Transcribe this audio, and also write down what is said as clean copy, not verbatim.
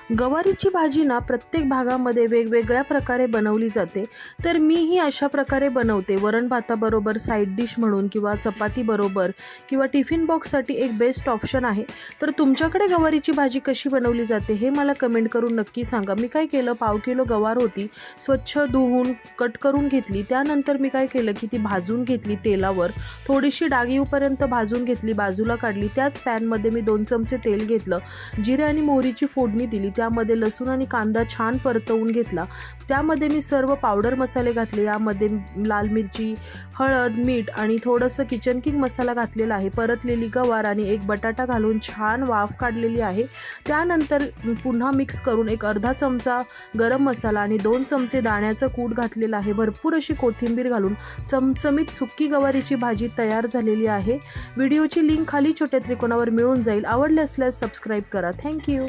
गवारीची भाजी ना प्रत्येक भागामध्ये वेगवेगळ्या प्रकारे बनवली जाते, तर मीही अशा प्रकारे बनवते। वरण भाताबरोबर साईड डिश म्हणून किंवा चपाती बरोबर किंवा टिफिन बॉक्ससाठी एक बेस्ट ऑप्शन आहे। तर तुमच्याकडे गवारीची भाजी कशी बनवली जाते हे मला कमेंट करून नक्की सांगा। मी काय केलं, पाव किलो गवार होती, स्वच्छ धुवून कट करून घेतली। त्यानंतर मी काय केलं की ती भाजून घेतली तेलावर, थोडीशी डाग येऊपर्यंत भाजून घेतली, बाजूला काढली। त्याच पॅनमध्ये मी 2 चमचे तेल घेतलं, जिरे आणि मोहरीची फोडणी दिली, त्यामध्ये लसूण आणि कांदा छान परतवून घेतला। त्यामध्ये मी सर्व पावडर मसाले घातले, यामध्ये लाल मिरची, हळद, मीठ आणि थोडंसं किचन किंग मसाला घातलेला आहे। परतलेली गवार आणि एक बटाटा घालून छान वाफ काढलेली आहे। त्यानंतर पुन्हा मिक्स करून एक अर्धा चमचा गरम मसाला आणि 2 चमचे दाण्याचं कूट घातलेलं आहे। भरपूर अशी कोथिंबीर घालून चमचमीत सुक्की गवारीची भाजी तयार झालेली आहे। व्हिडिओची लिंक खाली छोट्या त्रिकोणावर मिळून जाईल। आवडले असल्यास सबस्क्राईब करा। थँक्यू।